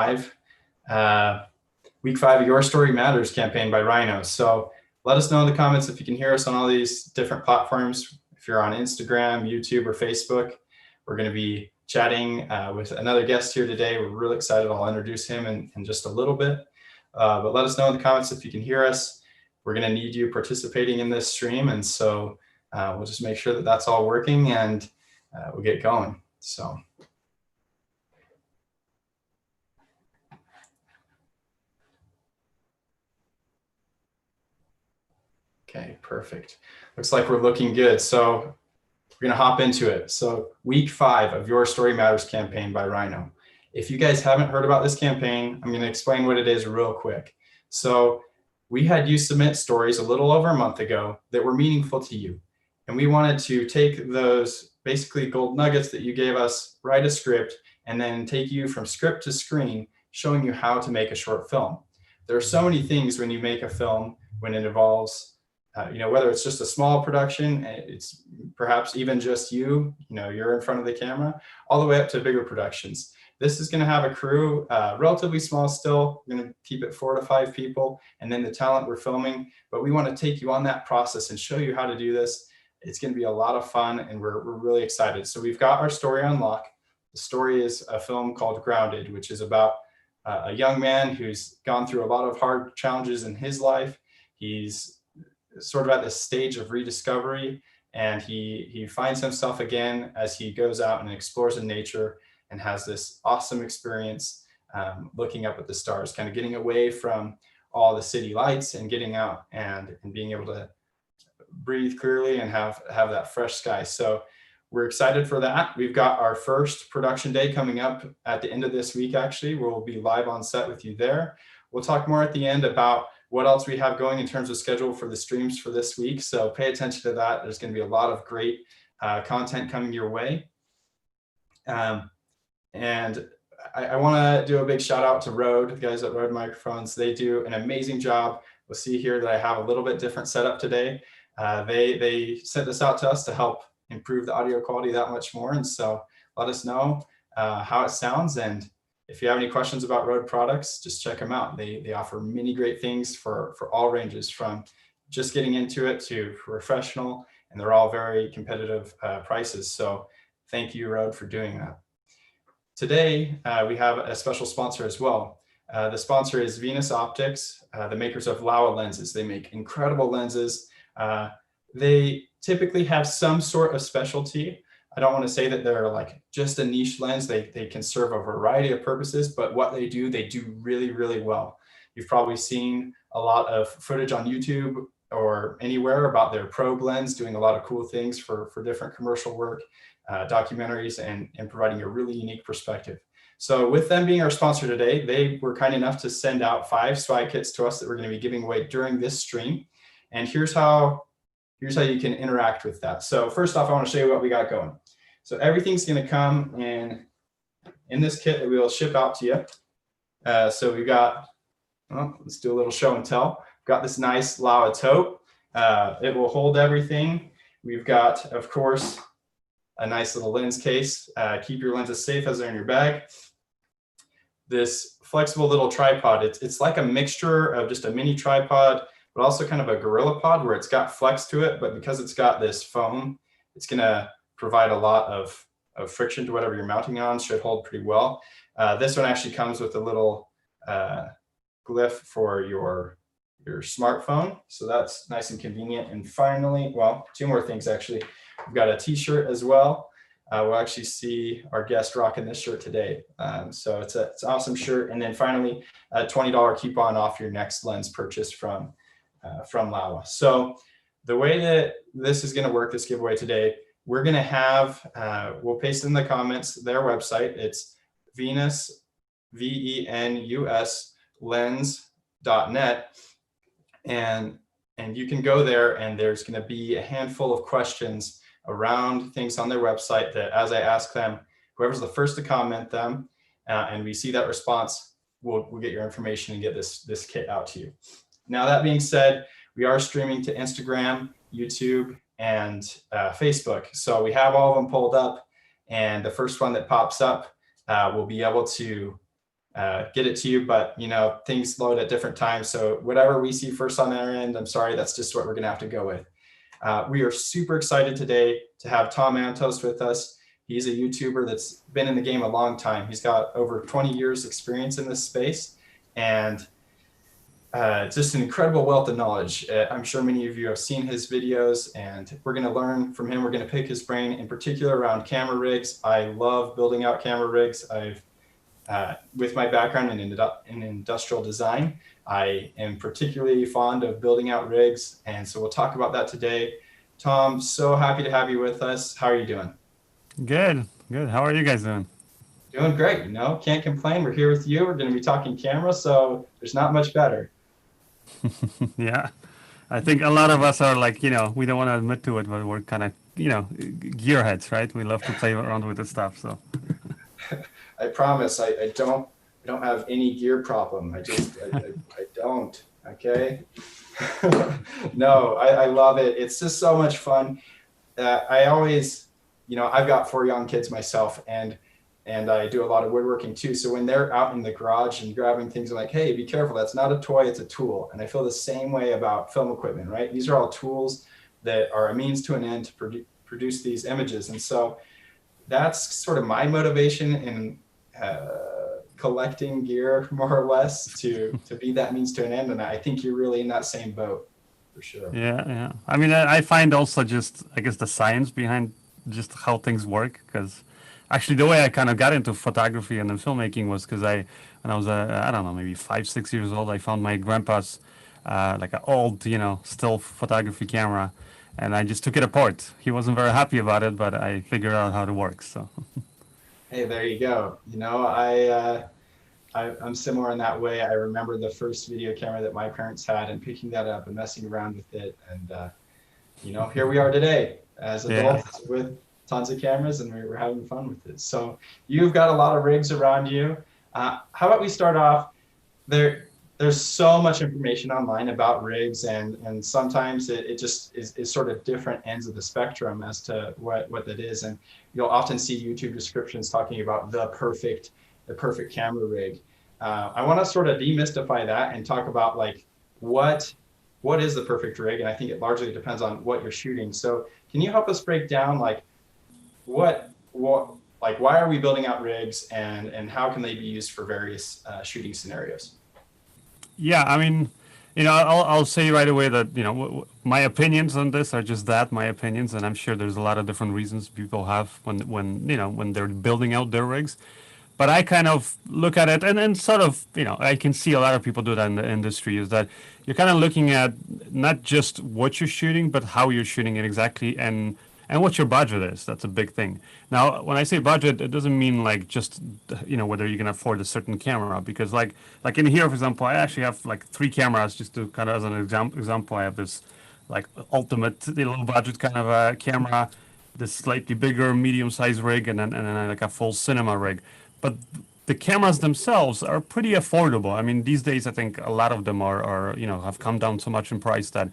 5, week 5 of Your Story Matters campaign by Rhino. So let us know in the comments if you can hear us on all these different platforms. If you're on Instagram, YouTube, or Facebook, we're going to be chatting with another guest here today. We're really excited. I'll introduce him in just a little bit. But let us know in the comments if you can hear us. We're going to need you participating in this stream. And so we'll just make sure that that's all working and we'll get going. So. Okay, perfect. Looks like we're looking good. So we're going to hop into it. So week 5 of Your Story Matters campaign by Rhino. If you guys haven't heard about this campaign, I'm going to explain what it is real quick. So we had you submit stories a little over a month ago that were meaningful to you. And we wanted to take those basically gold nuggets that you gave us, write a script, and then take you from script to screen, showing you how to make a short film. There are so many things when you make a film, when it involves whether it's just a small production, it's perhaps even just you're in front of the camera, all the way up to bigger productions. This is going to have a crew, relatively small still. We're going to keep it 4 to 5 people, and then the talent we're filming. But we want to take you on that process and show you how to do this. It's going to be a lot of fun, and we're really excited. So we've got our story on lock. The story is a film called Grounded, which is about a young man who's gone through a lot of hard challenges in his life. He's sort of at this stage of rediscovery, and he finds himself again as he goes out and explores in nature and has this awesome experience looking up at the stars, kind of getting away from all the city lights and getting out and being able to breathe clearly and have that fresh sky. So we're excited for that. We've got our first production day coming up at the end of this week. Actually, we'll be live on set with you there. We'll talk more at the end about what else we have going in terms of schedule for the streams for this week. So pay attention to that. There's going to be a lot of great content coming your way. And I want to do a big shout out to Rode, the guys at Rode Microphones. They do an amazing job. We'll see here that I have a little bit different setup today. They sent this out to us to help improve the audio quality that much more. And so let us know how it sounds. And if you have any questions about Rode products, just check them out. They offer many great things for all ranges, from just getting into it to professional, and they're all very competitive prices. So thank you, Rode, for doing that. Today, we have a special sponsor as well. The sponsor is Venus Optics, the makers of Laowa lenses. They make incredible lenses. They typically have some sort of specialty. I don't want to say that they're like just a niche lens. They can serve a variety of purposes, but what they do really, really well. You've probably seen a lot of footage on YouTube or anywhere about their probe lens doing a lot of cool things for different commercial work, documentaries, and providing a really unique perspective. So with them being our sponsor today, they were kind enough to send out 5 swag kits to us that we're going to be giving away during this stream. And here's how you can interact with that. So first off, I want to show you what we got going. So everything's going to come in this kit that we will ship out to you. So we've got, let's do a little show and tell. We've got this nice Laowa tote. It will hold everything. We've got, of course, a nice little lens case. Keep your lenses safe as they're in your bag. This flexible little tripod. It's like a mixture of just a mini tripod, but also kind of a gorilla pod where it's got flex to it, but because it's got this foam, it's going to provide a lot of friction to whatever you're mounting on. Should hold pretty well. This one actually comes with a little glyph for your smartphone, so that's nice and convenient. And finally, well, 2 more things actually. We've got a t-shirt as well. We'll actually see our guest rocking this shirt today. So it's an awesome shirt. And then finally, a $20 coupon off your next lens purchase from Laowa. So the way that this is going to work, this giveaway today, we're going to have, we'll paste in the comments their website. It's Venus, VENUS lens.net. And you can go there, and there's going to be a handful of questions around things on their website that, as I ask them, whoever's the first to comment them, and we see that response, we'll get your information and get this kit out to you. Now, that being said, we are streaming to Instagram, YouTube, and Facebook. So we have all of them pulled up, and the first one that pops up will be able to get it to you, but things load at different times. So whatever we see first on our end, I'm sorry, that's just what we're gonna have to go with. We are super excited today to have Tom Antos with us. He's a YouTuber that's been in the game a long time. He's got over 20 years experience in this space, and just an incredible wealth of knowledge. I'm sure many of you have seen his videos, and we're going to learn from him. We're going to pick his brain, in particular around camera rigs. I love building out camera rigs. With my background in industrial design, I am particularly fond of building out rigs, and so we'll talk about that today. Tom, so happy to have you with us. How are you doing? Good, good. How are you guys doing? Doing great. Can't complain. We're here with you. We're going to be talking camera, so there's not much better. Yeah, I think a lot of us are like, we don't want to admit to it, but we're kind of, gearheads, right? We love to play around with the stuff. So, I promise I don't have any gear problem. I don't. Okay. No, I love it. It's just so much fun. I always, I've got 4 young kids myself, and I do a lot of woodworking too. So when they're out in the garage and grabbing things, I'm like, hey, be careful. That's not a toy, it's a tool. And I feel the same way about film equipment, right? These are all tools that are a means to an end to produce these images. And so that's sort of my motivation in collecting gear, more or less, to be that means to an end. And I think you're really in that same boat, for sure. yeah, yeah. I mean, I find also just, I guess, the science behind just how things work. Because actually, the way I kind of got into photography and then filmmaking was because when I was, I don't know, maybe 5, 6 years old, I found my grandpa's, like an old, still photography camera. And I just took it apart. He wasn't very happy about it, but I figured out how it works. So. Hey, there you go. I'm similar in that way. I remember the first video camera that my parents had and picking that up and messing around with it. And, here we are today as Yeah. adults with tons of cameras, and we're having fun with it. So you've got a lot of rigs around you. How about we start off there's so much information online about rigs, and sometimes it just is sort of different ends of the spectrum as to what that is. And you'll often see YouTube descriptions talking about the perfect camera rig. I want to sort of demystify that and talk about like what is the perfect rig, and I think it largely depends on what you're shooting. So can you help us break down like what like why are we building out rigs, and how can they be used for various shooting scenarios? Yeah, I mean, I'll say right away that my opinions on this are just that, my opinions, and I'm sure there's a lot of different reasons people have when they're building out their rigs. But I kind of look at it, and sort of, I can see a lot of people do that in the industry, is that you're kind of looking at not just what you're shooting, but how you're shooting it exactly, and what your budget is. That's a big thing. Now, when I say budget, it doesn't mean like just whether you can afford a certain camera, because like in here, for example, I actually have like 3 cameras, just to kind of as an example. I have this like ultimate low budget kind of a camera, this slightly bigger medium sized rig, and then like a full cinema rig. But the cameras themselves are pretty affordable. I mean, these days I think a lot of them are have come down so much in price that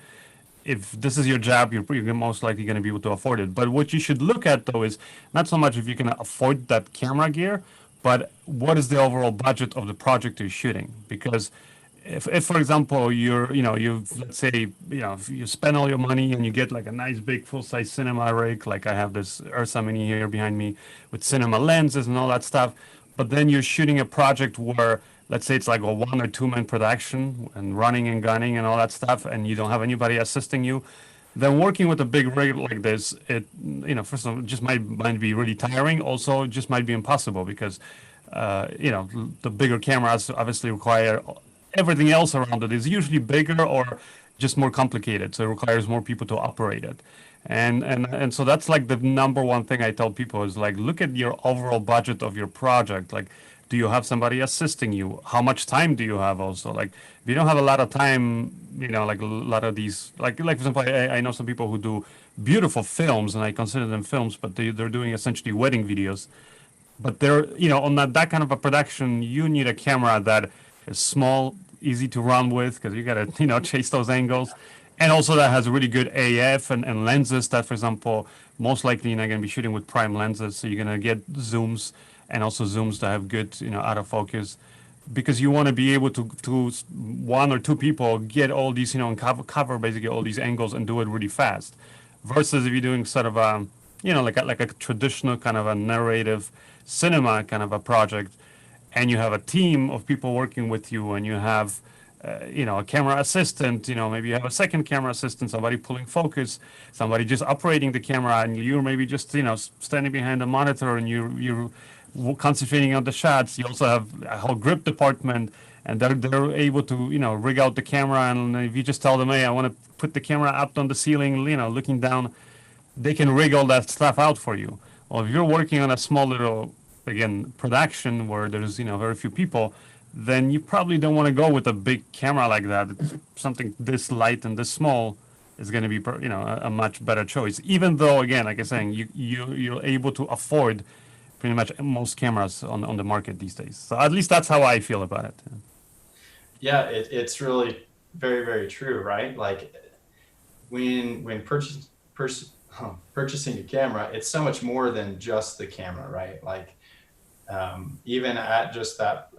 if this is your job, you're most likely going to be able to afford it. But what you should look at though is not so much if you can afford that camera gear, but what is the overall budget of the project you're shooting? Because if for example let's say if you spend all your money and you get like a nice big full size cinema rig, like I have this Ursa Mini here behind me with cinema lenses and all that stuff, but then you're shooting a project where let's say it's like a 1 or 2 man production and running and gunning and all that stuff, and you don't have anybody assisting you, then working with a big rig like this, it first of all, it just might be really tiring. Also, it just might be impossible because the bigger cameras obviously require everything else around it is usually bigger or just more complicated, so it requires more people to operate it. And so that's like the number one thing I tell people is like look at your overall budget of your project. Like, do you have somebody assisting you? How much time do you have also? Like, if you don't have a lot of time, like a lot of these, like for example, I know some people who do beautiful films, and I consider them films, but they're doing essentially wedding videos. But they're, on that kind of a production, you need a camera that is small, easy to run with, because you gotta, chase those angles. And also that has really good AF and lenses that, for example, most likely you're not gonna be shooting with prime lenses, so you're gonna get zooms and also zooms that have good, autofocus. because you want to be able to one or two people get all these, you know, and cover basically all these angles and do it really fast. Versus if you're doing sort of a, you know, like a traditional kind of a narrative cinema kind of a project, and you have a team of people working with you, and you have, you know, a camera assistant, you know, maybe you have a second camera assistant, somebody pulling focus, somebody just operating the camera, and you're maybe just, you know, standing behind the monitor, and you're concentrating on the shots. You also have a whole grip department, and they're able to, you know, rig out the camera. And if you just tell them, hey, I want to put the camera up on the ceiling, you know, looking down, they can rig all that stuff out for you. Well, if you're working on a small little, again, production where there's, you know, very few people, then you probably don't want to go with a big camera like that. Something this light and this small is going to be, you know, a much better choice. Even though, again, like I'm saying, you're able to afford pretty much most cameras on the market these days. So at least that's how I feel about it. Yeah, it's really very, very true, right? Like when purchasing a camera, it's so much more than just the camera, right? Like even at just that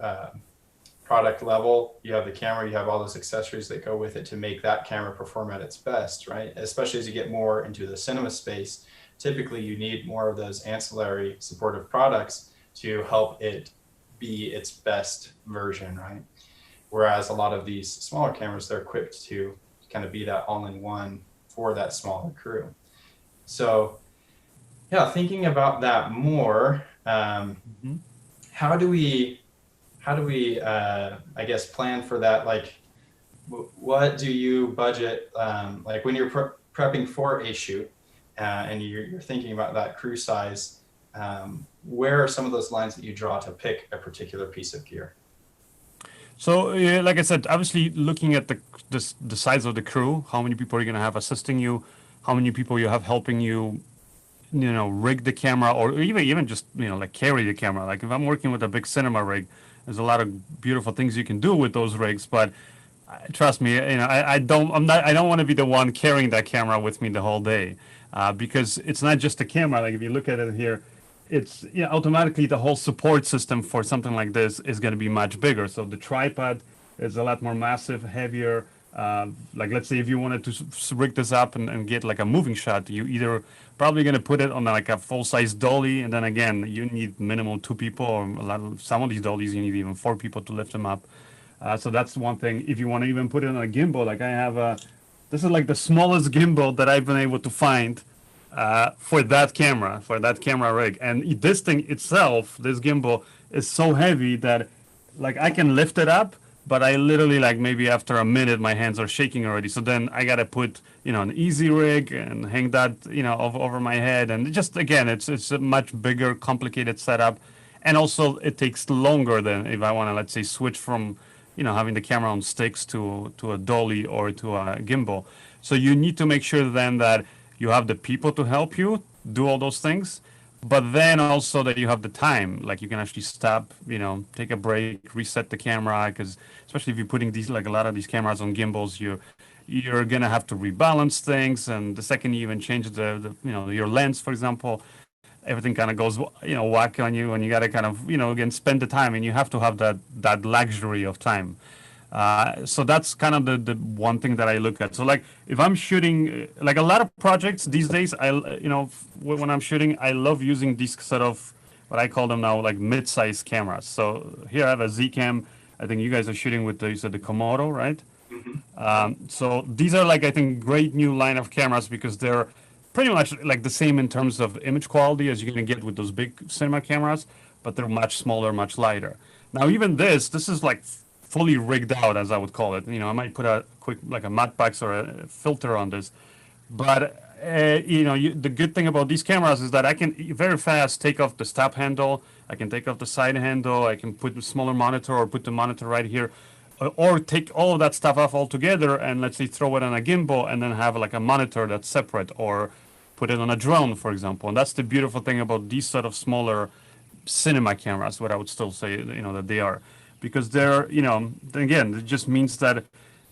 product level, you have the camera, you have all those accessories that go with it to make that camera perform at its best, right? Especially as you get more into the cinema space, typically you need more of those ancillary supportive products to help it be its best version, right? Whereas a lot of these smaller cameras, they're equipped to kind of be that all-in-one for that smaller crew. So yeah, thinking about that more, how do we, I guess, plan for that? Like, what do you budget, like when you're prepping for a shoot and you're thinking about that crew size, where are some of those lines that you draw to pick a particular piece of gear? So, like I said, obviously looking at the size of the crew, how many people are you going to have assisting you, how many people you have helping you, you know, rig the camera, or even just, you know, like carry the camera. Like if I'm working with a big cinema rig, there's a lot of beautiful things you can do with those rigs, but trust me, you know, I don't want to be the one carrying that camera with me the whole day, because it's not just the camera. Like if you look at it here, it's, you know, automatically the whole support system for something like this is going to be much bigger. So the tripod is a lot more massive, heavier. Like let's say if you wanted to rig this up and get like a moving shot, you either probably going to put it on like a full-size dolly, and then again you need minimum two people, or some of these dollies you need even four people to lift them up. So that's one thing. If you want to even put it on a gimbal, like I have this is like the smallest gimbal that I've been able to find for that camera rig. And this thing itself, this gimbal, is so heavy that like I can lift it up, but I literally, like, maybe after a minute my hands are shaking already. So then I gotta put, you know, an easy rig and hang that, you know, over my head. And just again, it's a much bigger, complicated setup. And also it takes longer than if I want to, let's say, switch from, you know, having the camera on sticks to a dolly or to a gimbal. So you need to make sure then that you have the people to help you do all those things, but then also that you have the time, like you can actually stop, you know, take a break, reset the camera, because especially if you're putting these, like a lot of these cameras on gimbals, you're gonna have to rebalance things, and the second you even change the you know, your lens, for example, everything kind of goes, you know, whack on you, and you got to kind of, you know, again, spend the time, and you have to have that luxury of time. So that's kind of the one thing that I look at. So like if I'm shooting, like a lot of projects these days, you know, when I'm shooting, I love using these sort of, what I call them now, like mid-size cameras. So here I have a Z cam. I think you guys are shooting with the, you said the Komodo, right? So these are, like, I think, great new line of cameras because they're pretty much like the same in terms of image quality as you're gonna get with those big cinema cameras, but they're much smaller, much lighter. Now even this is like fully rigged out, as I would call it. You know, I might put a quick, like a matte box or a filter on this, but you know, the good thing about these cameras is that I can very fast take off the stop handle. I can take off the side handle. I can put a smaller monitor or put the monitor right here, or take all of that stuff off altogether and, let's say, throw it on a gimbal and then have like a monitor that's separate, or put it on a drone, for example. And that's the beautiful thing about these sort of smaller cinema cameras, what I would still say, you know, that they are, because they're, you know, again, it just means that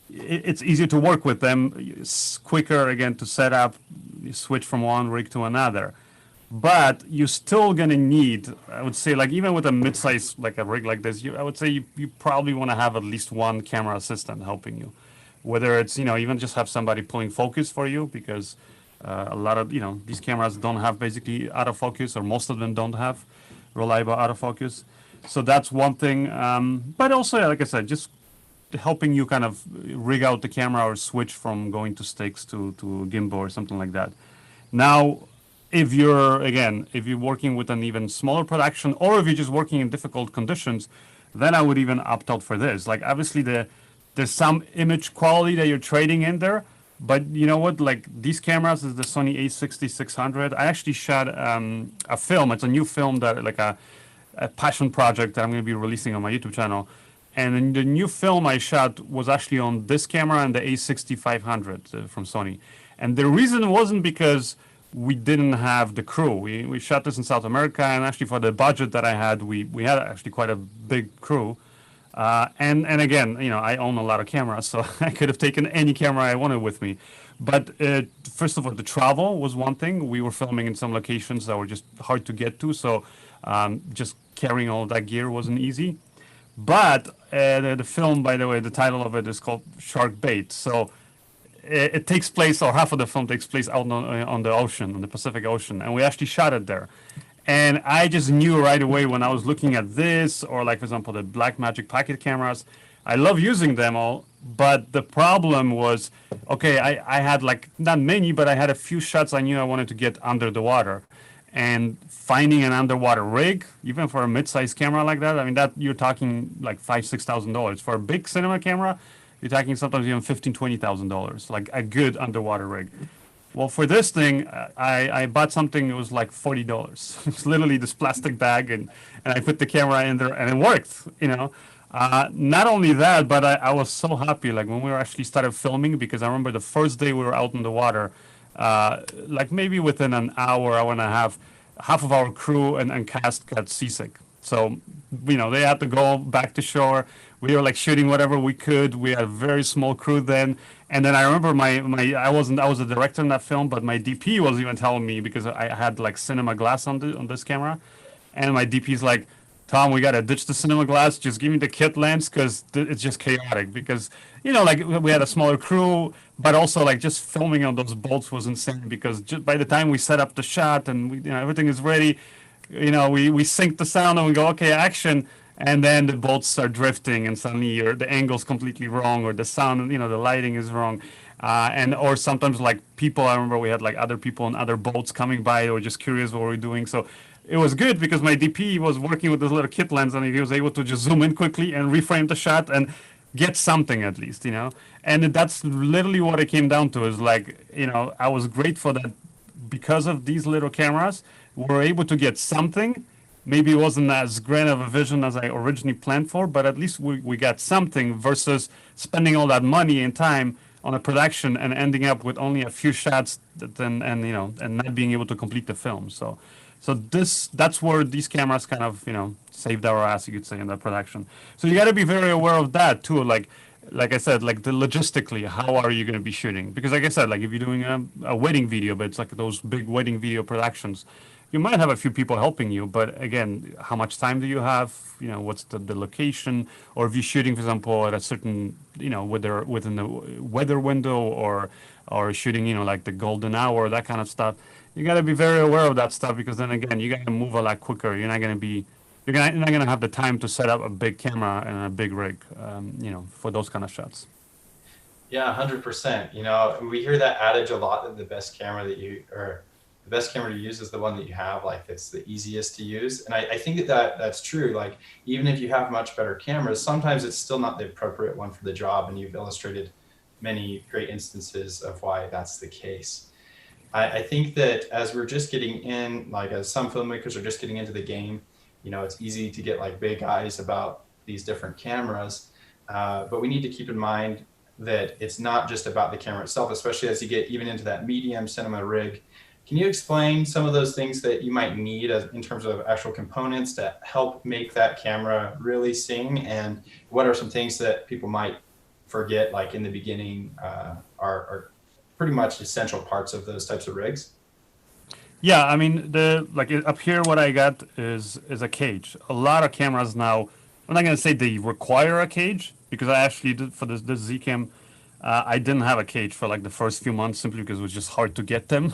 it's easier to work with them. It's quicker, again, to set up, you switch from one rig to another. but you're still gonna need, I would say, like even with a mid-size, like a rig like this, I would say you probably want to have at least one camera assistant helping you. Whether it's, even just have somebody pulling focus for you, because a lot of, these cameras don't have basically autofocus, or most of them don't have reliable autofocus. So that's one thing. But also, like I said, just helping you kind of rig out the camera or switch from going to sticks to gimbal or something like that. Now, if you're working with an even smaller production, or if you're just working in difficult conditions, then I would even opt out for this. Like obviously there's some image quality that you're trading in there, but you know what? Like these cameras is the Sony A6600. I actually shot a film. It's a new film that like a passion project that I'm going to be releasing on my YouTube channel. And then the new film I shot was actually on this camera and the A6500 from Sony. And the reason wasn't because we didn't have the crew. We shot this in South America, and actually for the budget that I had, we had actually quite a big crew. And again, I own a lot of cameras, so I could have taken any camera I wanted with me. But first of all, the travel was one thing. We were filming in some locations that were just hard to get to, so just carrying all that gear wasn't easy. But the film, by the way, the title of it is called Shark Bait. So it takes place, or half of the film takes place out on the ocean, on the Pacific Ocean, and we actually shot it there. And I just knew right away when I was looking at this, or like for example the Blackmagic pocket cameras, I love using them all, but the problem was, okay, I had like not many, but I had a few shots I knew I wanted to get under the water, and finding an underwater rig, even for a mid-sized camera like that, I mean that you're talking like $5,000-$6,000 for a big cinema camera. You're talking sometimes even $15,000-$20,000, like a good underwater rig. Well, for this thing, I bought something that was like $40. It's literally this plastic bag, and I put the camera in there, and it worked. Not only that, but I was so happy, like when we were actually started filming, because I remember the first day we were out in the water, like maybe within an hour and a half of our crew and cast got seasick. So, they had to go back to shore. We were like shooting whatever we could. We had a very small crew then. And then I remember I was a director in that film, but my DP was even telling me, because I had like cinema glass on this camera. And my DP's like, Tom, we got to ditch the cinema glass. Just give me the kit lens, because it's just chaotic. Because, like we had a smaller crew, but also like just filming on those boats was insane, because just by the time we set up the shot and everything is ready, we sync the sound and we go, okay, action. And then the boats start drifting, and suddenly the angle's completely wrong, or the sound, the lighting is wrong. Or sometimes like people, I remember we had like other people on other boats coming by, or just curious what we're doing. So it was good because my DP was working with this little kit lens, and he was able to just zoom in quickly and reframe the shot and get something at least. And that's literally what it came down to, is like, I was grateful that because of these little cameras, we're able to get something. Maybe it wasn't as grand of a vision as I originally planned for, but at least we got something, versus spending all that money and time on a production and ending up with only a few shots and not being able to complete the film. So that's where these cameras kind of saved our ass, you could say, in that production. So you got to be very aware of that too. Like I said, like the logistically, how are you going to be shooting? Because like I said, like if you're doing a wedding video, but it's like those big wedding video productions, you might have a few people helping you, but again, how much time do you have? What's the location? Or if you're shooting, for example, at a certain, whether within the weather window, or shooting, like the golden hour, that kind of stuff. You got to be very aware of that stuff, because then again, you got to move a lot quicker. You're not gonna have the time to set up a big camera and a big rig, for those kind of shots. Yeah, 100%. We hear that adage a lot, that the best camera to use is the one that you have, like it's the easiest to use. And I think that's true. Like even if you have much better cameras, sometimes it's still not the appropriate one for the job. And you've illustrated many great instances of why that's the case. I think that as we're just getting in, like as some filmmakers are just getting into the game, it's easy to get like big eyes about these different cameras. But we need to keep in mind that it's not just about the camera itself, especially as you get even into that medium cinema rig. Can you explain some of those things that you might need in terms of actual components to help make that camera really sing? And what are some things that people might forget, like in the beginning, are pretty much essential parts of those types of rigs? Yeah, I mean up here what I got is a cage. A lot of cameras now, I'm not gonna say they require a cage because I actually did for this Zcam. I didn't have a cage for like the first few months simply because it was just hard to get them,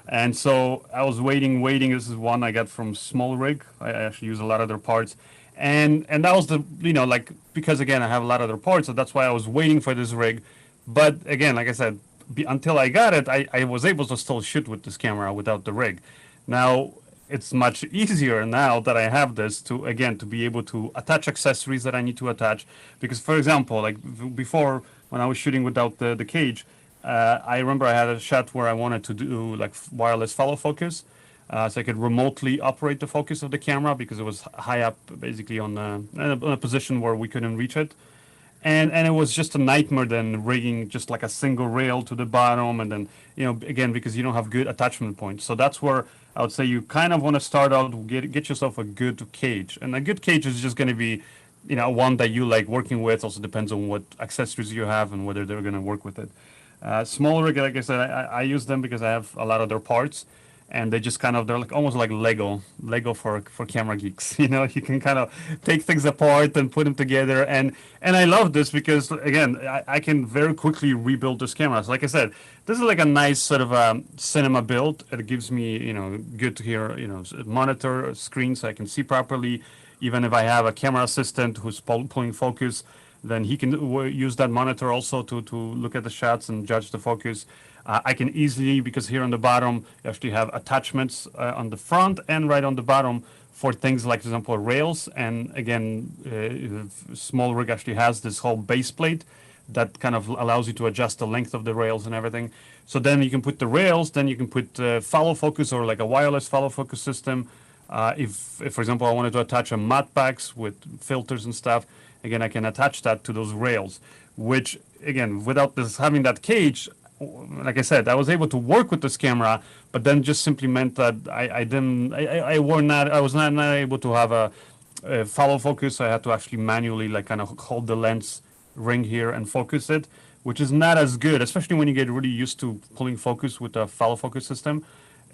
and so I was waiting. This is one I got from Small Rig. I actually use a lot of their parts, and that was the like because again I have a lot of their parts, so that's why I was waiting for this rig. But again, like I said, until I got it, I was able to still shoot with this camera without the rig. Now it's much easier now that I have this to again to be able to attach accessories that I need to attach. Because for example, like before when I was shooting without the cage, I remember I had a shot where I wanted to do like wireless follow focus. So I could remotely operate the focus of the camera because it was high up, basically on a position where we couldn't reach it, and it was just a nightmare then rigging just like a single rail to the bottom, and then again because you don't have good attachment points. So that's where I would say you kind of want to start out, get yourself a good cage, and a good cage is just going to be one that you like working with. Also depends on what accessories you have and whether they're going to work with it. Small rig, like I said, I use them because I have a lot of their parts, and they just kind of they're like almost like Lego for camera geeks. You can kind of take things apart and put them together, and I love this because again I can very quickly rebuild this camera. So like I said, this is like a nice sort of cinema build. It gives me good to hear monitor screen so I can see properly. Even if I have a camera assistant who's pulling focus, then he can use that monitor also to look at the shots and judge the focus. I can easily, because here on the bottom, you actually have attachments on the front and right on the bottom for things like, for example, rails. And again, Small Rig actually has this whole base plate that kind of allows you to adjust the length of the rails and everything. So then you can put the rails, then you can put follow focus or like a wireless follow focus system. If, for example, I wanted to attach a matte packs with filters and stuff, again, I can attach that to those rails, which, again, without this having that cage, like I said, I was able to work with this camera, but then just simply meant that I didn't, I was not able to have a follow focus. I had to actually manually like kind of hold the lens ring here and focus it, which is not as good, especially when you get really used to pulling focus with a follow focus system.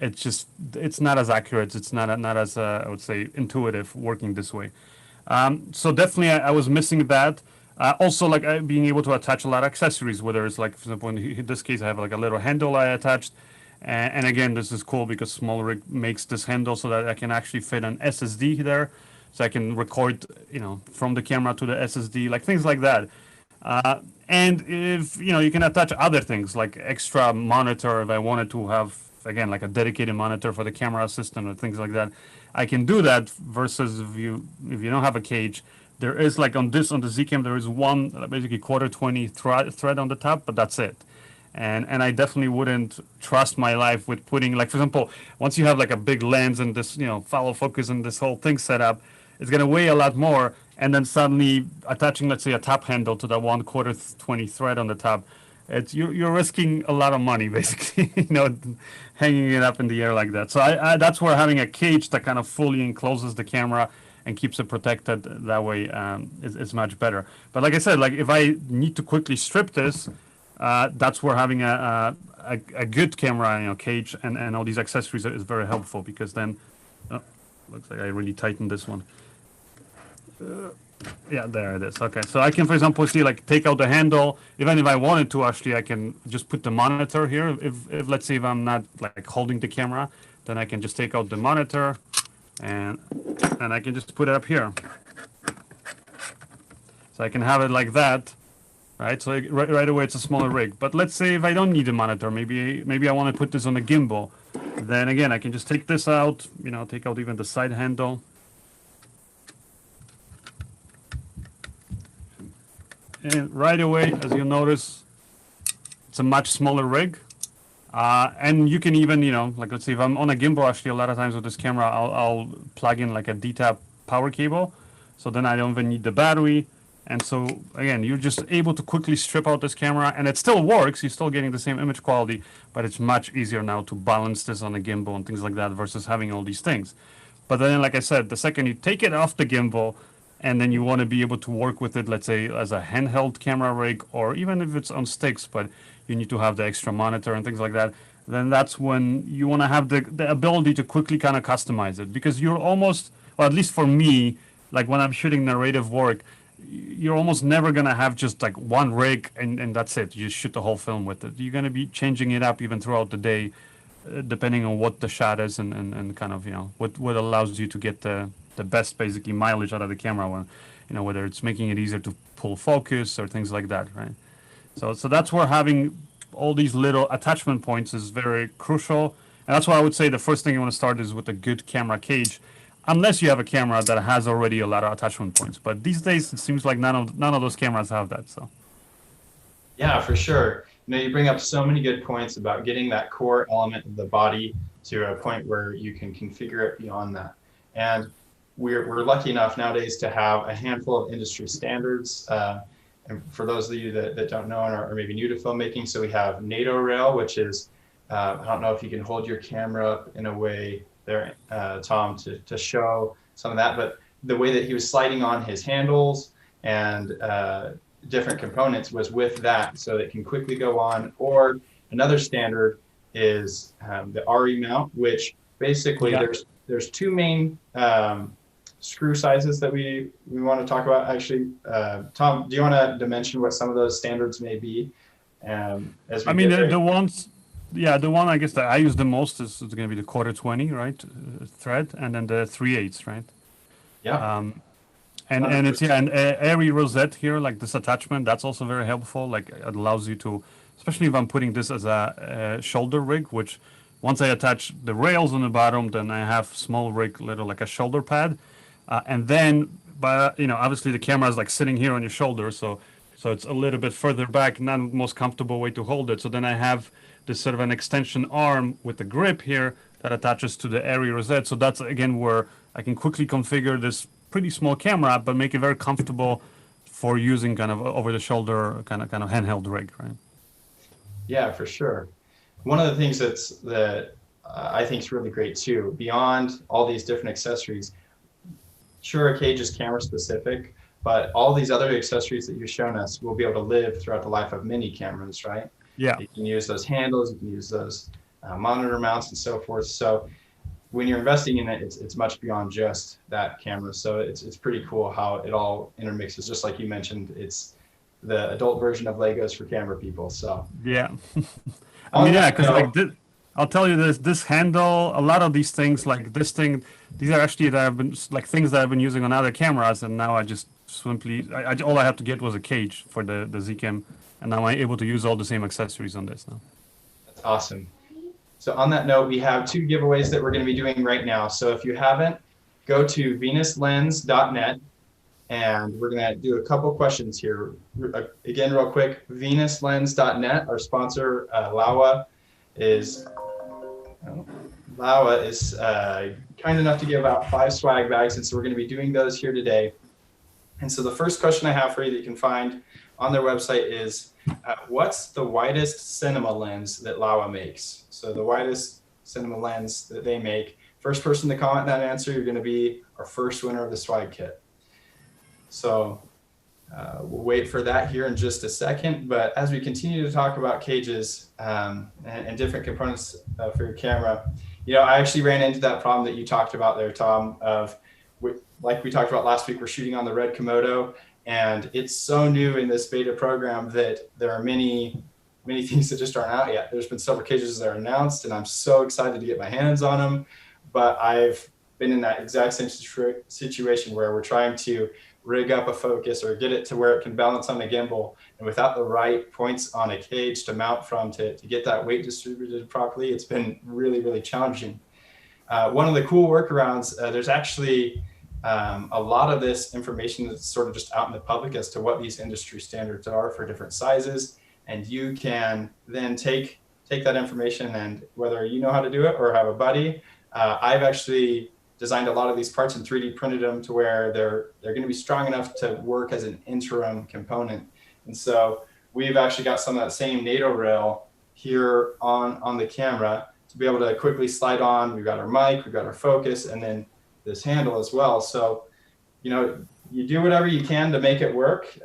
It's not as accurate. It's not as I would say intuitive working this way. So definitely I was missing that. Also, like being able to attach a lot of accessories, whether it's like, for example, in this case, I have like a little handle I attached. And again, this is cool because Small Rig makes this handle so that I can actually fit an SSD there. So I can record, from the camera to the SSD, like things like that. And if, you can attach other things like extra monitor if I wanted to have, again, like a dedicated monitor for the camera system or things like that. I can do that versus if you don't have a cage, there is like on the Zcam there is one basically quarter 20 thread on the top, but that's it. And I definitely wouldn't trust my life with putting like, for example, once you have like a big lens and this follow focus and this whole thing set up, it's gonna weigh a lot more. And then suddenly attaching, let's say, a top handle to that one quarter 20 thread on the top, you're risking a lot of money basically, hanging it up in the air like that. So that's where having a cage that kind of fully encloses the camera and keeps it protected that way is much better. But like I said, like if I need to quickly strip this, that's where having a good camera, cage and all these accessories is very helpful because then, oh, looks like I really tightened this one. Yeah, there it is. Okay, so I can, for example, see like take out the handle. Even if I wanted to, actually, I can just put the monitor here. If let's say if I'm not like holding the camera, then I can just take out the monitor, and I can just put it up here. So I can have it like that, right? So right away it's a smaller rig. But let's say if I don't need a monitor, maybe I want to put this on a gimbal. Then again, I can just take this out. Take out even the side handle. And right away, as you'll notice, it's a much smaller rig. And you can even, like let's say if I'm on a gimbal, actually a lot of times with this camera, I'll plug in like a D-tap power cable. So then I don't even need the battery. And so again, you're just able to quickly strip out this camera and it still works. You're still getting the same image quality, but it's much easier now to balance this on a gimbal and things like that versus having all these things. But then, like I said, the second you take it off the gimbal, and then you want to be able to work with it, let's say, as a handheld camera rig, or even if it's on sticks, but you need to have the extra monitor and things like that. then that's when you want to have the ability to quickly kind of customize it, because you're almost, or at least for me, like when I'm shooting narrative work, you're almost never going to have just like one rig and that's it. You shoot the whole film with it. You're going to be changing it up even throughout the day, depending on what the shot is and kind of, what allows you to get the best basically mileage out of the camera when, whether it's making it easier to pull focus or things like that, right? So that's where having all these little attachment points is very crucial. And that's why I would say the first thing you want to start is with a good camera cage, unless you have a camera that has already a lot of attachment points. But these days it seems like none of those cameras have that. So Yeah, for sure. You bring up so many good points about getting that core element of the body to a point where you can configure it beyond that. And we're lucky enough nowadays to have a handful of industry standards. And for those of you that don't know and are maybe new to filmmaking, so we have NATO rail, which is, I don't know if you can hold your camera up in a way there, Tom, to show some of that, but the way that he was sliding on his handles and different components was with that, so it can quickly go on. Or another standard is the RE mount, which basically there's two main screw sizes that we want to talk about. Actually, Tom, do you want to mention what some of those standards may be? As we I mean get the ones, yeah, the one I guess that I use the most is going to be the quarter 20, right, thread, and then the 3/8, right? yeah, And it's and airy rosette here, like this attachment, that's also very helpful. Like it allows you to, especially if I'm putting this as a shoulder rig, which once I attach the rails on the bottom, then I have small rig, little like a shoulder pad, and then, but obviously the camera is like sitting here on your shoulder, so it's a little bit further back, not the most comfortable way to hold it. So then I have this sort of an extension arm with the grip here that attaches to the airy rosette. So that's again where I can quickly configure this pretty small camera, but make it very comfortable for using kind of over the shoulder kind of handheld rig, right? yeah, for sure. One of the things that I think is really great too, beyond all these different accessories, sure, a cage is camera specific, but all these other accessories that you've shown us will be able to live throughout the life of many cameras, right? Yeah. You can use those handles, you can use those monitor mounts and so forth. So when you're investing in it, it's much beyond just that camera. So it's pretty cool how it all intermixes. Just like you mentioned, it's the adult version of Legos for camera people. So Yeah. I mean, yeah, because like I'll tell you this handle, a lot of these things, like this thing, these are actually that I've been like things that I've been using on other cameras, and now I just simply, all I have to get was a cage for the Zcam, and now I'm able to use all the same accessories on this now. that's awesome. So on that note, we have two giveaways that we're going to be doing right now. So if you haven't, go to venuslens.net, and we're going to do a couple questions here. Again, real quick, venuslens.net, our sponsor, Laowa is kind enough to give out 5 swag bags, and so we're going to be doing those here today. And so the first question I have for you that you can find on their website is, what's the widest cinema lens that Laowa makes? So the widest cinema lens that they make. First person to comment that answer, you're going to be our first winner of the swag kit. So we'll wait for that here in just a second. But as we continue to talk about cages and different components for your camera, I actually ran into that problem that you talked about there, Tom, of like we talked about last week, we're shooting on the red Komodo, and it's so new in this beta program that there are many things that just aren't out yet. There's been several cages that are announced, and I'm so excited to get my hands on them. But I've been in that exact same situation where we're trying to rig up a focus or get it to where it can balance on a gimbal, and without the right points on a cage to mount from to get that weight distributed properly, it's been really, really challenging. One of the cool workarounds, there's actually a lot of this information that's sort of just out in the public as to what these industry standards are for different sizes. And you can then take that information, and whether you know how to do it or have a buddy, I've actually designed a lot of these parts and 3D printed them to where they're going to be strong enough to work as an interim component. And so we've actually got some of that same NATO rail here on the camera to be able to quickly slide on. We've got our mic, we've got our focus, and then this handle as well. So, you do whatever you can to make it work.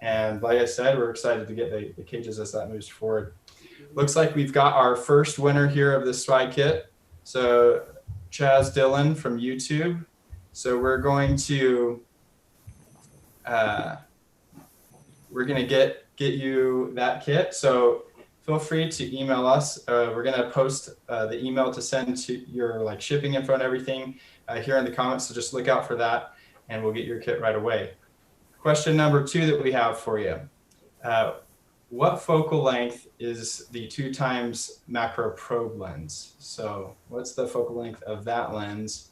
And like I said, we're excited to get the cages as that moves forward. looks like we've got our first winner here of this swag kit. So Chaz Dillon from YouTube. So we're going to get you that kit. So feel free to email us. We're gonna post the email to send to your like shipping info and everything here in the comments. So just look out for that, and we'll get your kit right away. Question number 2 that we have for you. What focal length is the 2x macro probe lens? So what's the focal length of that lens?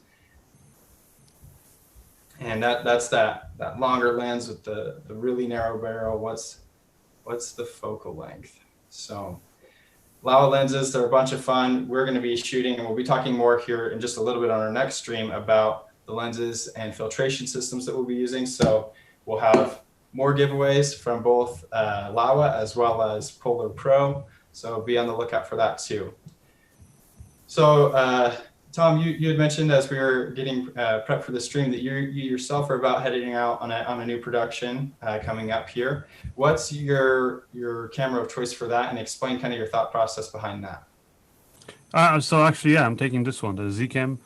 And that's that longer lens with the really narrow barrel. What's the focal length? So Laowa lenses, they're a bunch of fun. We're going to be shooting, and we'll be talking more here in just a little bit on our next stream about the lenses and filtration systems that we'll be using. So we'll have more giveaways from both Laowa as well as Polar Pro. So be on the lookout for that too. So Tom, you had mentioned as we were getting prepped for the stream that you yourself are about heading out on a new production coming up here. What's your camera of choice for that, and explain kind of your thought process behind that? So actually, yeah, I'm taking this one, the Zcam,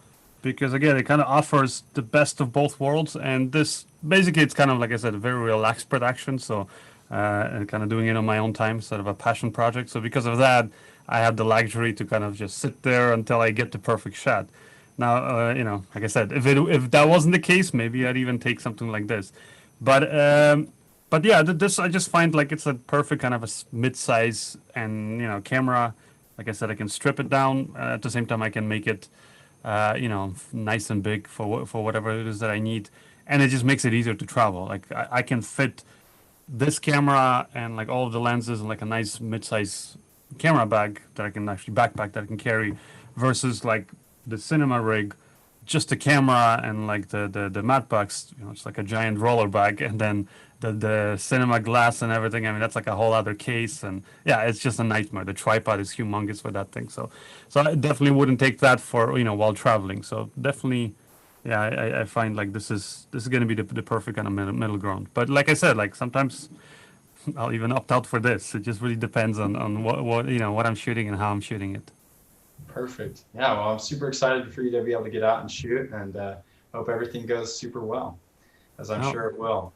because again, it kind of offers the best of both worlds. And this, basically, it's kind of, like I said, a very relaxed production. So and kind of doing it on my own time, sort of a passion project. So because of that, I have the luxury to kind of just sit there until I get the perfect shot. Now, like I said, if that wasn't the case, maybe I'd even take something like this. But yeah, this I just find like it's a perfect kind of a mid-size and camera. Like I said, I can strip it down. At the same time, I can make it nice and big for whatever it is that I need, and it just makes it easier to travel. Like I can fit this camera and like all of the lenses in like a nice mid-size camera bag that I can actually backpack that I can carry, versus like the cinema rig, just the camera and like the mat box. It's like a giant roller bag, and then the cinema glass and everything. I mean, that's like a whole other case, and yeah, it's just a nightmare. The tripod is humongous for that thing, so I definitely wouldn't take that for while traveling. So definitely, yeah, I find like this is going to be the perfect kind of middle ground. But like I said, like sometimes I'll even opt out for this. It just really depends on what I'm shooting and how I'm shooting it. Perfect. Yeah, well, I'm super excited for you to be able to get out and shoot, and hope everything goes super well, as I'm sure it will.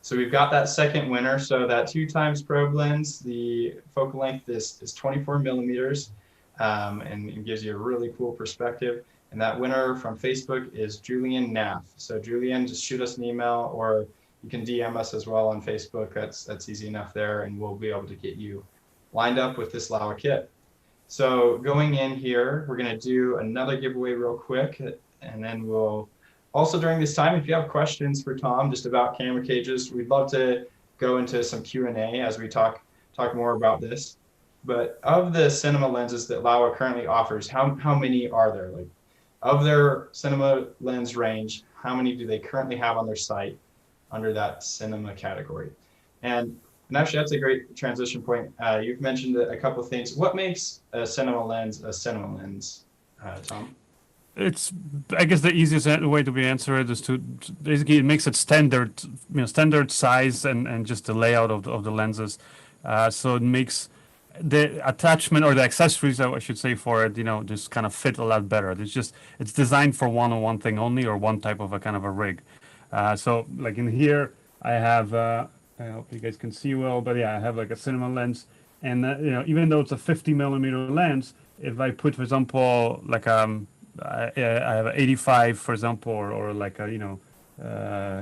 So we've got that second winner. So that 2x probe lens, the focal length is 24 millimeters, and it gives you a really cool perspective. And that winner from Facebook is Julian Naff. So Julian, just shoot us an email, or you can DM us as well on Facebook. That's easy enough there, and we'll be able to get you lined up with this Laowa kit. So going in here, we're going to do another giveaway real quick, and then we'll also, during this time, if you have questions for Tom just about camera cages, we'd love to go into some Q&A as we talk more about this. But of the cinema lenses that Laowa currently offers, how many are there? Like, of their cinema lens range, how many do they currently have on their site under that cinema category? And actually, that's a great transition point. You've mentioned a couple of things. What makes a cinema lens, Tom? I guess the easiest way to answer it is to basically it makes it standard, standard size and just the layout of the lenses. So it makes the attachment or the accessories, I should say, for it, just kind of fit a lot better. It's designed for one thing only, or one type of a kind of a rig. So like in here, I have, I hope you guys can see well, but yeah, I have like a cinema lens, and even though it's a 50 millimeter lens, if I put, for example, like I have an 85, for example, or like I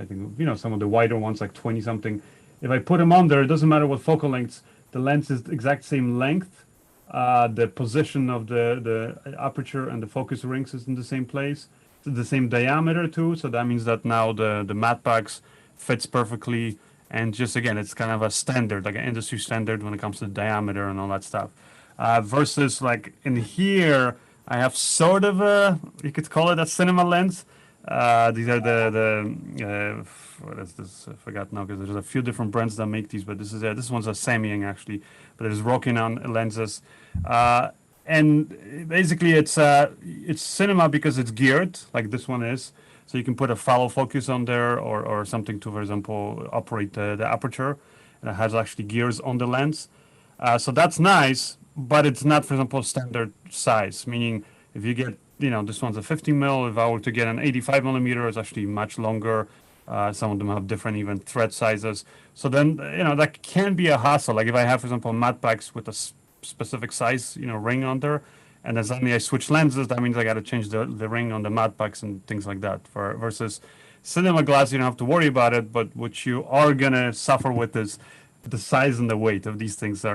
think some of the wider ones like 20 something. If I put them on there, it doesn't matter what focal lengths. The lens is the exact same length. The position of the aperture and the focus rings is in the same place. It's the same diameter too. So that means that now the matte box fits perfectly. And just again, it's kind of a standard, like an industry standard when it comes to the diameter and all that stuff. Versus like in here, I have sort of you could call it a cinema lens. These are what is this? I forgot now because there's a few different brands that make these, but this one's a Samyang actually, but it's Rokinon lenses. And basically it's cinema because it's geared like this one is. So you can put a follow focus on there or something to, for example, operate the aperture. And it has actually gears on the lens. So that's nice. but it's not, for example, standard size. Meaning, if you get, this one's a 50 mil. If I were to get an 85 millimeter, it's actually much longer. Some of them have different even thread sizes. So then, that can be a hassle. Like if I have, for example, matte packs with a specific size, ring on there, and then suddenly I switch lenses, that means I got to change the ring on the matte packs and things like that. Versus cinema glass, you don't have to worry about it. But what you are gonna suffer with is the size and the weight of these things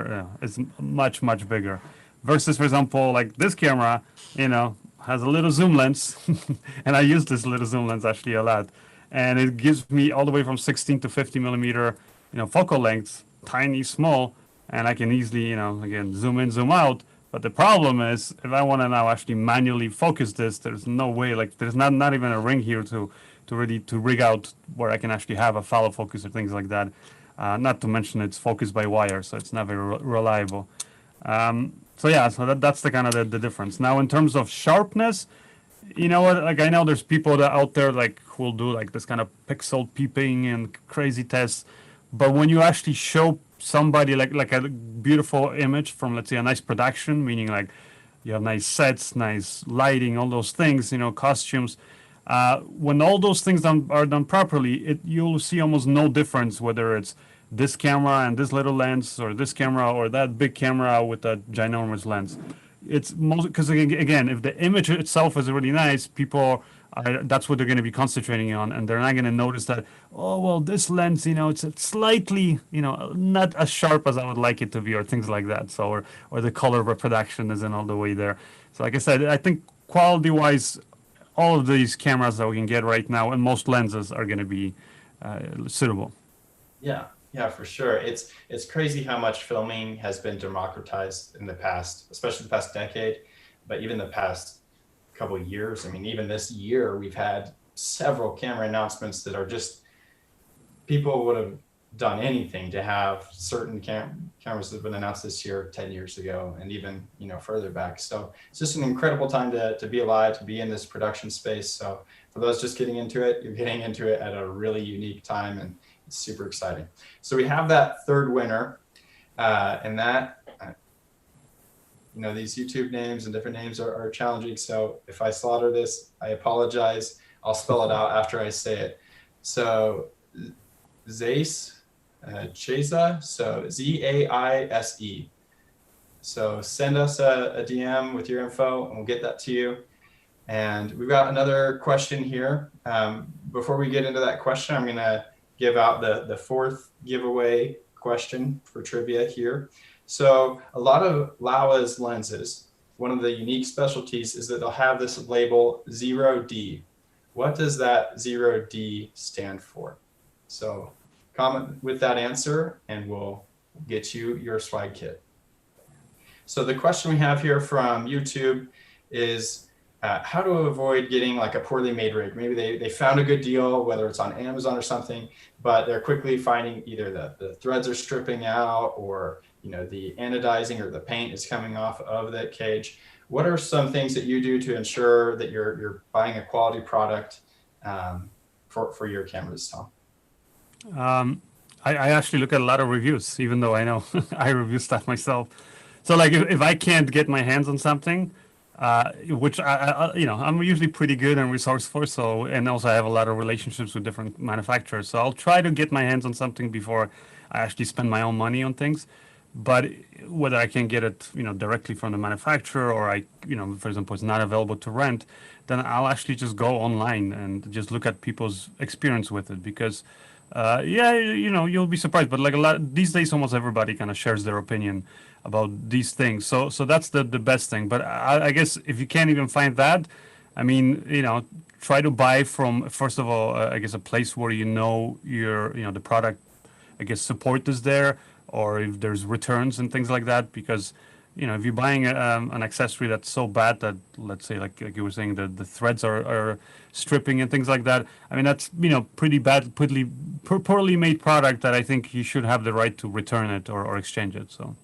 is much bigger. Versus, for example, like this camera, has a little zoom lens, and I use this little zoom lens actually a lot, and it gives me all the way from 16 to 50 millimeter, focal lengths, tiny, small, and I can easily, again, zoom in, zoom out. But the problem is, if I want to now actually manually focus this, there's no way. Like, there's not even a ring here to really to rig out where I can actually have a follow focus or things like that. Not to mention it's focused by wire, so it's not very reliable. So yeah, so that's the kind of the difference. Now, in terms of sharpness, you know what? Like I know there's people that out there like who will do like this kind of pixel peeping and crazy tests, but when you actually show somebody like a beautiful image from, let's say, a nice production, meaning like you have nice sets, nice lighting, all those things, costumes. When all those things are done properly, you'll see almost no difference whether it's this camera and this little lens, or this camera or that big camera with that ginormous lens. It's most because again, if the image itself is really nice, people that's what they're going to be concentrating on, and they're not going to notice that. Oh well, this lens, it's slightly, not as sharp as I would like it to be, or things like that. So or the color reproduction isn't all the way there. So like I said, I think quality wise, all of these cameras that we can get right now and most lenses are going to be suitable. Yeah, yeah, for sure. It's crazy how much filming has been democratized in the past, especially the past decade, but even the past couple of years. I mean, even this year, we've had several camera announcements that are just, people would have done anything to have certain cameras that have been announced this year 10 years ago, and even further back. So it's just an incredible time to be alive, to be in this production space. So for those just getting into it, you're getting into it at a really unique time, and it's super exciting. So we have that third winner, and that these YouTube names and different names are challenging. So if I slaughter this, I apologize. I'll spell it out after I say it. So Zaise Chaisa, so Zaise. So send us a DM with your info and we'll get that to you. And we've got another question here. Before we get into that question, I'm gonna give out the fourth giveaway question for trivia here. So a lot of Laowa's lenses, one of the unique specialties is that they'll have this label 0D. What does that 0D stand for? So comment with that answer and we'll get you your swag kit. So the question we have here from YouTube is how to avoid getting like a poorly made rig. Maybe they found a good deal, whether it's on Amazon or something, but they're quickly finding either the threads are stripping out, or the anodizing or the paint is coming off of that cage. What are some things that you do to ensure that you're buying a quality product for your cameras, Tom? I actually look at a lot of reviews, even though I know I review stuff myself. So like if I can't get my hands on something, which I'm usually pretty good and resourceful. So, and also I have a lot of relationships with different manufacturers. So I'll try to get my hands on something before I actually spend my own money on things. But whether I can get it, directly from the manufacturer, or for example, it's not available to rent, then I'll actually just go online and just look at people's experience with it. Because, you'll be surprised. But like a lot these days, almost everybody kind of shares their opinion about these things. So that's the best thing. But I guess if you can't even find that, I mean, try to buy from, first of all, I guess a place where the product, I guess, support is there, or if there's returns and things like that. Because if you're buying an accessory that's so bad that, let's say, like you were saying, the threads are stripping and things like that, I mean, that's pretty bad, poorly made product that I think you should have the right to return it or exchange it. So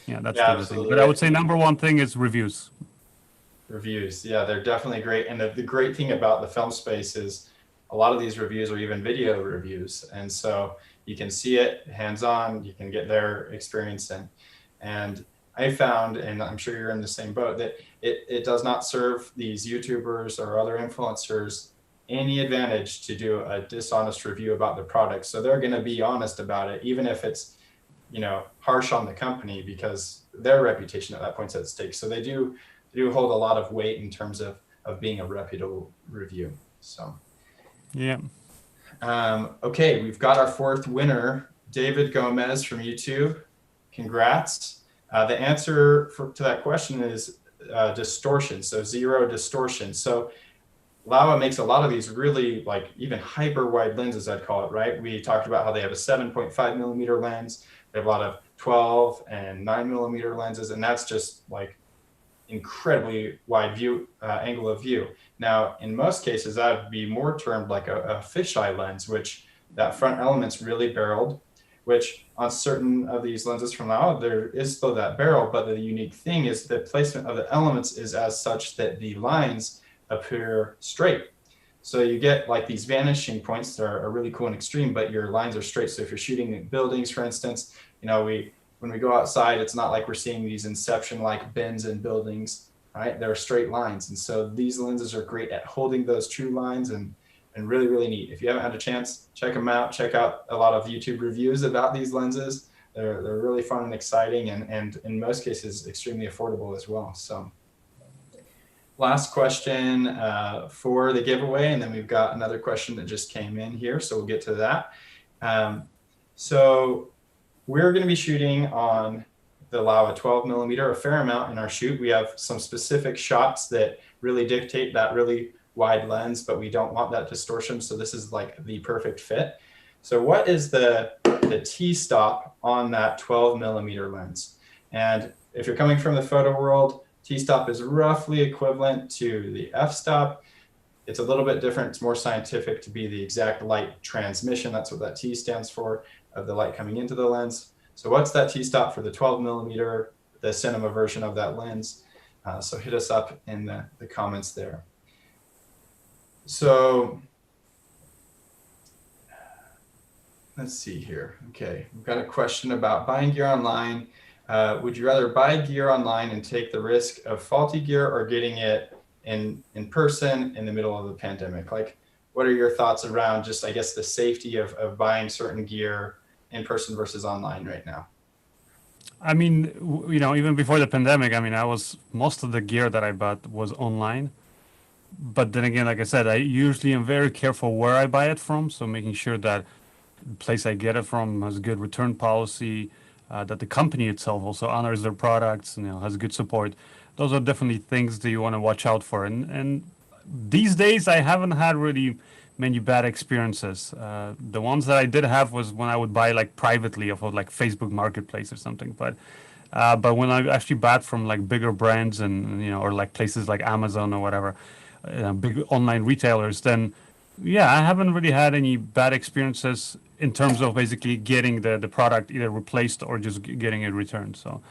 yeah, that's the other thing. But I would say number one thing is reviews. Reviews, yeah, they're definitely great. And the great thing about the film space is a lot of these reviews are even video reviews. And so you can see it hands-on, you can get their experience in. And I found, and I'm sure you're in the same boat, that it does not serve these YouTubers or other influencers any advantage to do a dishonest review about the product. So they're going to be honest about it, even if it's, harsh on the company, because their reputation at that point's at stake. So they do hold a lot of weight in terms of being a reputable review. So Yeah. okay, we've got our fourth winner, David Gomez from YouTube. Congrats. The answer to that question is distortion, so zero distortion. So Laowa makes a lot of these really, like, even hyper wide lenses, I'd call it, right? We talked about how they have a 7.5 millimeter lens. They have a lot of 12 and 9 millimeter lenses, and that's just like incredibly wide view angle of view. Now, in most cases, that would be more termed like a fisheye lens, which that front element's really barreled, which on certain of these lenses from Laowa, there is still that barrel, but the unique thing is the placement of the elements is as such that the lines appear straight. So you get like these vanishing points that are really cool and extreme, but your lines are straight. So if you're shooting in buildings, for instance, when we go outside, it's not like we're seeing these inception-like bends in buildings, right? They're straight lines. And so these lenses are great at holding those true lines, and really, really neat. If you haven't had a chance, check them out. Check out a lot of YouTube reviews about these lenses. They're really fun and exciting, and in most cases, extremely affordable as well. So last question for the giveaway, and then we've got another question that just came in here, so we'll get to that. So we're going to be shooting on the Laowa 12 millimeter, a fair amount in our shoot. We have some specific shots that really dictate that really wide lens, but we don't want that distortion. So this is like the perfect fit. So what is the T-stop on that 12 millimeter lens? And if you're coming from the photo world, T-stop is roughly equivalent to the f-stop. It's a little bit different. It's more scientific to be the exact light transmission. That's what that T stands for, of the light coming into the lens. So what's that T-stop for the 12 millimeter, the cinema version of that lens? So hit us up in the comments there. So let's see here. Okay, we've got a question about buying gear online. Would you rather buy gear online and take the risk of faulty gear, or getting it in person in the middle of the pandemic? Like, what are your thoughts around just, I guess, the safety of buying certain gear in person versus online right now? I mean, even before the pandemic, I mean, most of the gear that I bought was online. But then again, like I said, I usually am very careful where I buy it from. So making sure that the place I get it from has a good return policy, that the company itself also honors their products, has good support. Those are definitely things that you want to watch out for. And these days, I haven't had really many bad experiences. The ones that I did have was when I would buy like privately off of like Facebook Marketplace or something. But when I actually bought from like bigger brands and or like places like Amazon or whatever, big online retailers, then yeah, I haven't really had any bad experiences in terms of basically getting the product either replaced or just getting it returned. So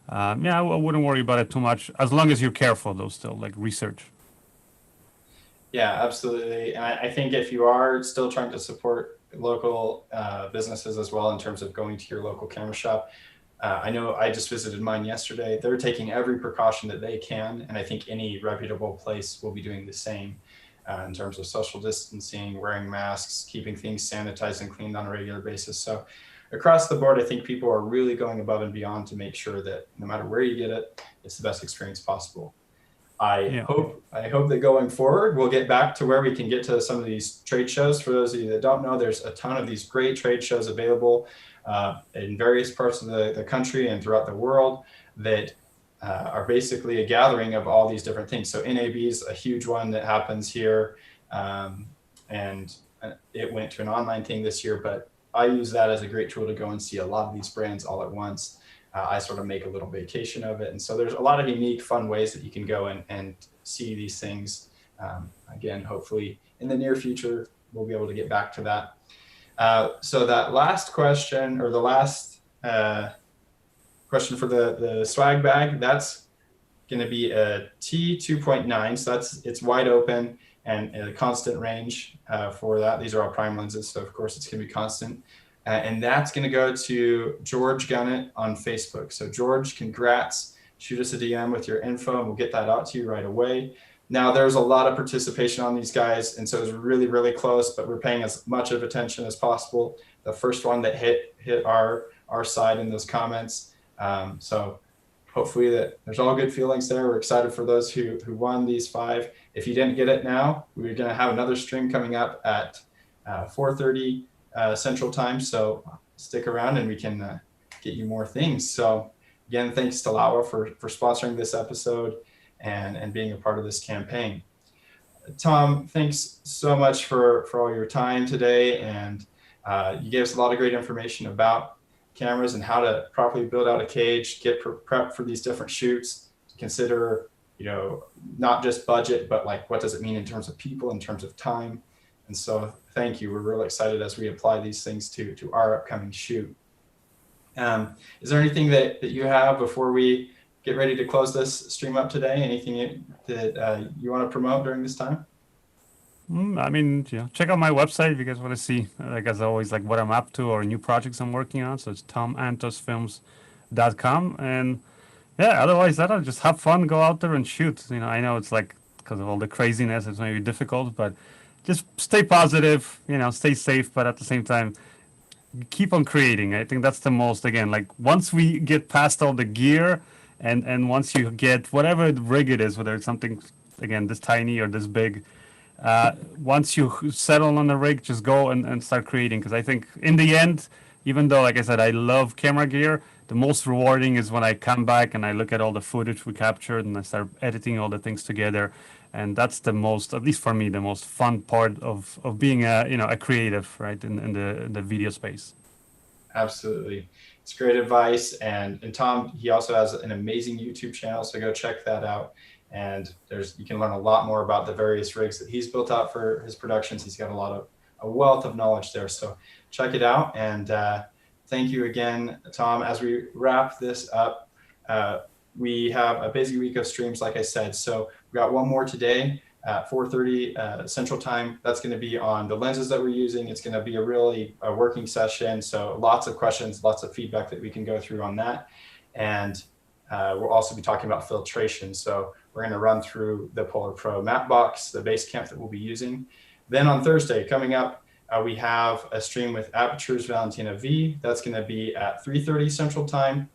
yeah, I wouldn't worry about it too much as long as you're careful though. Still, like research. Yeah, absolutely. And I think if you are still trying to support local businesses as well, in terms of going to your local camera shop, I know I just visited mine yesterday. They're taking every precaution that they can, and I think any reputable place will be doing the same in terms of social distancing, wearing masks, keeping things sanitized and cleaned on a regular basis. So across the board, I think people are really going above and beyond to make sure that no matter where you get it, it's the best experience possible. I Yeah. hope that going forward, we'll get back to where we can get to some of these trade shows. For those of you that don't know, there's a ton of these great trade shows available in various parts of the country and throughout the world that are basically a gathering of all these different things. So NAB is a huge one that happens here, and it went to an online thing this year, but I use that as a great tool to go and see a lot of these brands all at once. I sort of make a little vacation of it. And so there's a lot of unique, fun ways that you can go and see these things. Again, hopefully in the near future, we'll be able to get back to that. So that last question, or the last question for the swag bag, that's going to be a T2.9. So it's wide open and a constant range for that. These are all prime lenses, so of course it's going to be constant. And that's going to go to George Gunnett on Facebook. So George, congrats. Shoot us a DM with your info and we'll get that out to you right away. Now there's a lot of participation on these guys, and so it's really, really close, but we're paying as much of attention as possible. The first one that hit our side in those comments. So hopefully that there's all good feelings there. We're excited for those who won these 5. If you didn't get it now, we're going to have another stream coming up at 4:30 Central Time. So stick around and we can get you more things. So again, thanks to Laowa for sponsoring this episode and being a part of this campaign. Tom, thanks so much for all your time today. And you gave us a lot of great information about cameras and how to properly build out a cage, get prepped for these different shoots, consider, not just budget, but like what does it mean in terms of people, in terms of time. And so thank you. We're really excited as we apply these things to our upcoming shoot. Is there anything that you have before we get ready to close this stream up today? Anything that you want to promote during this time? I mean, check out my website if you guys want to see, like as always, like what I'm up to or new projects I'm working on. So it's tomantosfilms.com. And yeah, otherwise that'll just have fun, go out there and shoot. I know it's like because of all the craziness, it's maybe difficult, but just stay positive, stay safe, but at the same time, keep on creating. I think that's the most, again, like once we get past all the gear and once you get whatever rig it is, whether it's something, again, this tiny or this big, once you settle on the rig, just go and start creating. Because I think in the end, even though, like I said, I love camera gear, the most rewarding is when I come back and I look at all the footage we captured and I start editing all the things together. And that's the most, at least for me, the most fun part of being a creative, right, in the video space. Absolutely. It's great advice. And Tom, he also has an amazing YouTube channel, so go check that out. And you can learn a lot more about the various rigs that he's built out for his productions. He's got a wealth of knowledge there. So check it out. And thank you again, Tom. As we wrap this up, we have a busy week of streams, like I said. So we got one more today at 4:30 Central Time. That's going to be on the lenses that we're using. It's going to be a working session. So lots of questions, lots of feedback that we can go through on that. And we'll also be talking about filtration. So we're going to run through the Polar Pro matte box, the base camp that we'll be using. Then on Thursday, coming up, we have a stream with Aperture's Valentina V. That's going to be at 3:30 Central Time.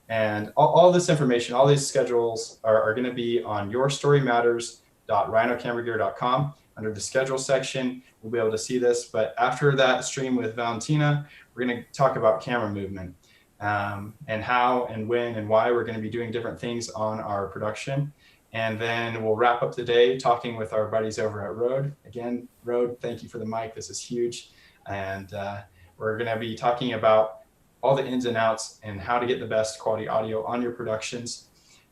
And all this information, all these schedules are going to be on yourstorymatters.rhinocameragear.com under the schedule section. We'll be able to see this. But after that stream with Valentina, we're going to talk about camera movement and how and when and why we're going to be doing different things on our production. And then we'll wrap up the day talking with our buddies over at Rode. Again, Rode, thank you for the mic. This is huge. And we're going to be talking about all the ins and outs and how to get the best quality audio on your productions.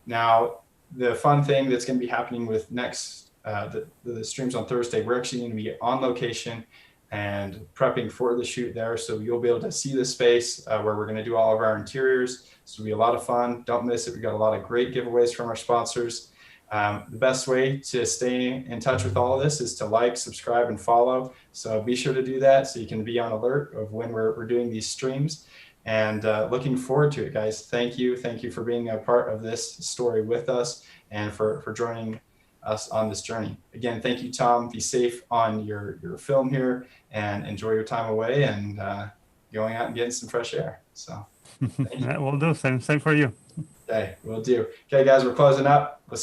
Now, the fun thing that's going to be happening with the streams on Thursday, we're actually going to be on location and prepping for the shoot there. So you'll be able to see the space where we're going to do all of our interiors. So it'll be a lot of fun. Don't miss it. We've got a lot of great giveaways from our sponsors. The best way to stay in touch with all of this is to like, subscribe, and follow. So be sure to do that so you can be on alert of when we're doing these streams. And looking forward to it, guys. Thank you. Thank you for being a part of this story with us and for joining us on this journey. Again, thank you, Tom. Be safe on your film here and enjoy your time away and going out and getting some fresh air. So thank you. Yeah, we'll do. Same for you. Okay, we'll do. Okay, guys, we're closing up. We'll see